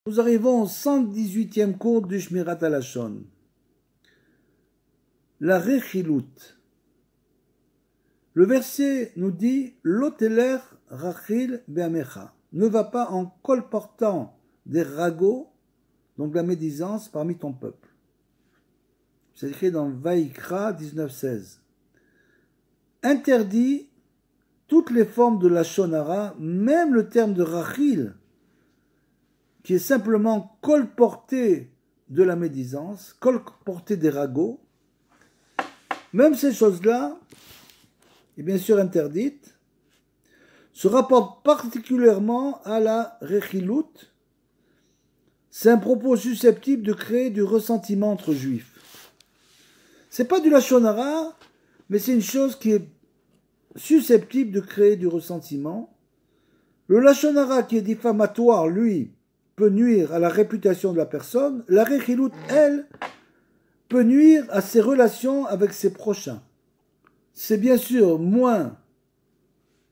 Nous arrivons au 118e cours du Shmirat HaLashon. La Rechilut. Le verset nous dit « Loteler rachil be'amecha » ne va pas en colportant des ragots, donc la médisance, parmi ton peuple. C'est écrit dans Vaïkra 19.16. Interdit toutes les formes de la shonara, même le terme de rachil, qui est simplement colporter de la médisance, colporter des ragots, même ces choses-là, et bien sûr interdites, se rapportent particulièrement à la rechilut. C'est un propos susceptible de créer du ressentiment entre juifs. C'est pas du lashon hara, mais c'est une chose qui est susceptible de créer du ressentiment. Le lashon hara qui est diffamatoire, lui, peut nuire à la réputation de la personne. La rechilut, elle, peut nuire à ses relations avec ses prochains. C'est bien sûr moins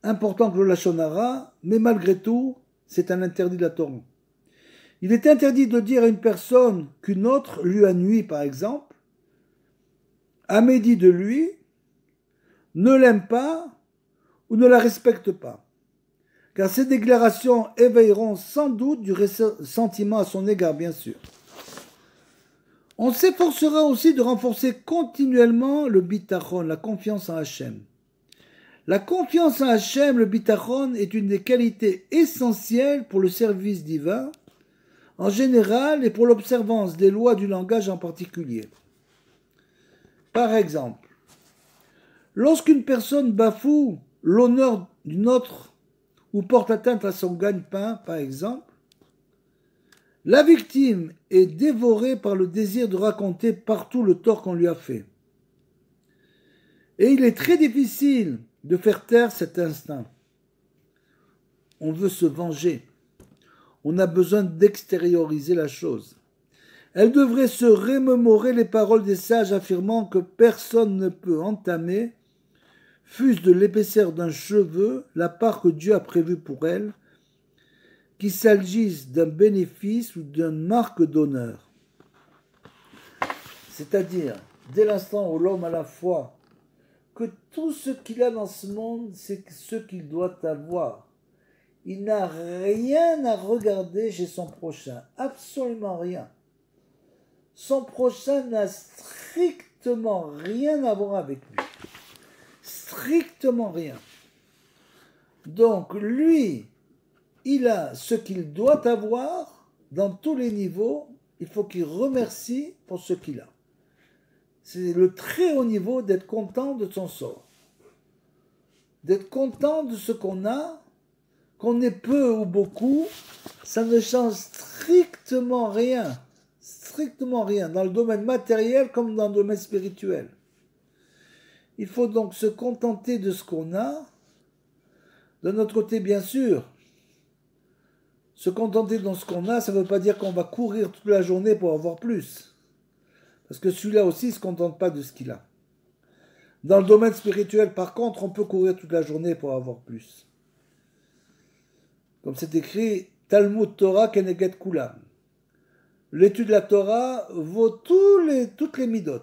important que le lashon hara, mais malgré tout, c'est un interdit de la Torah. Il est interdit de dire à une personne qu'une autre lui a nui, par exemple, a médit de lui, ne l'aime pas ou ne la respecte pas. Car ces déclarations éveilleront sans doute du ressentiment à son égard, bien sûr. On s'efforcera aussi de renforcer continuellement le bitachon, la confiance en Hachem. La confiance en Hachem, le bitachon, est une des qualités essentielles pour le service divin, en général, et pour l'observance des lois du langage en particulier. Par exemple, lorsqu'une personne bafoue l'honneur d'une autre ou porte atteinte à son gagne-pain, par exemple, la victime est dévorée par le désir de raconter partout le tort qu'on lui a fait. Et il est très difficile de faire taire cet instinct. On veut se venger. On a besoin d'extérioriser la chose. Elle devrait se remémorer les paroles des sages affirmant que personne ne peut entamer, fût-ce de l'épaisseur d'un cheveu, la part que Dieu a prévue pour elle, qu'il s'agisse d'un bénéfice ou d'une marque d'honneur. C'est-à-dire, dès l'instant où l'homme a la foi, que tout ce qu'il a dans ce monde, c'est ce qu'il doit avoir. Il n'a rien à regarder chez son prochain, absolument rien. Son prochain n'a strictement rien à voir avec lui. Strictement rien. Donc, lui, il a ce qu'il doit avoir dans tous les niveaux. Il faut qu'il remercie pour ce qu'il a. C'est le très haut niveau d'être content de son sort. D'être content de ce qu'on a, qu'on ait peu ou beaucoup, ça ne change strictement rien. Strictement rien, dans le domaine matériel comme dans le domaine spirituel. Il faut donc se contenter de ce qu'on a. De notre côté, bien sûr, se contenter de ce qu'on a, ça ne veut pas dire qu'on va courir toute la journée pour avoir plus. Parce que celui-là aussi ne se contente pas de ce qu'il a. Dans le domaine spirituel, par contre, on peut courir toute la journée pour avoir plus. Comme c'est écrit, Talmud Torah Keneget Kulam. L'étude de la Torah vaut toutes les midot.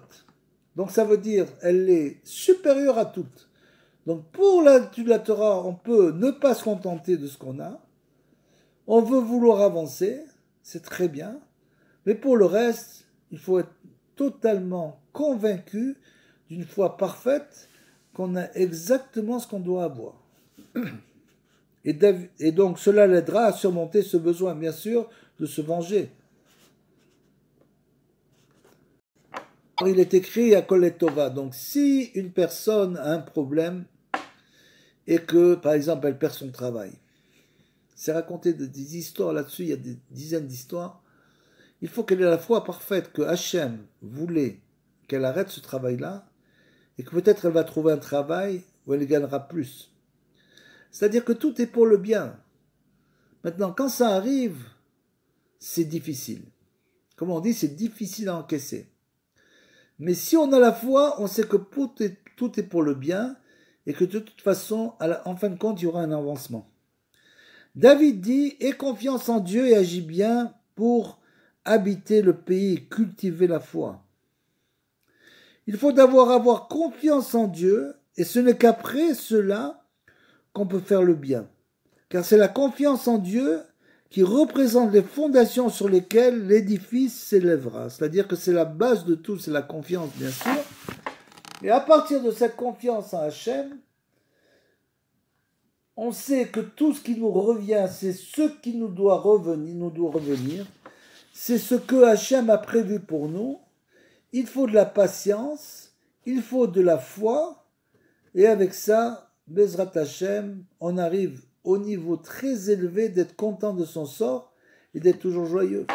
Donc ça veut dire, elle est supérieure à toutes. Donc pour l'étude de la Torah, on peut ne pas se contenter de ce qu'on a. On veut vouloir avancer, c'est très bien. Mais pour le reste, il faut être totalement convaincu d'une foi parfaite qu'on a exactement ce qu'on doit avoir. Et donc cela l'aidera à surmonter ce besoin, bien sûr, de se venger. Il est écrit à Koletova. Donc si une personne a un problème et que, par exemple, elle perd son travail, c'est raconté des histoires là-dessus, il y a des dizaines d'histoires, il faut qu'elle ait la foi parfaite que Hachem voulait qu'elle arrête ce travail-là et que peut-être elle va trouver un travail où elle gagnera plus. C'est-à-dire que tout est pour le bien. Maintenant, quand ça arrive, c'est difficile. Comme on dit, c'est difficile à encaisser. Mais si on a la foi, on sait que tout est pour le bien et que de toute façon, en fin de compte, il y aura un avancement. David dit « Aie confiance en Dieu et agis bien, pour habiter le pays et cultiver la foi. Il faut d'abord avoir confiance en Dieu, et ce n'est qu'après cela qu'on peut faire le bien. Car c'est la confiance en Dieu qui représente les fondations sur lesquelles l'édifice s'élèvera. C'est-à-dire que c'est la base de tout, c'est la confiance, bien sûr. Et à partir de cette confiance en Hachem, on sait que tout ce qui nous revient, c'est ce qui nous doit revenir, c'est ce que Hachem a prévu pour nous. Il faut de la patience, il faut de la foi, et avec ça, Bezrat Hachem, on arrive au niveau très élevé d'être content de son sort et d'être toujours joyeux.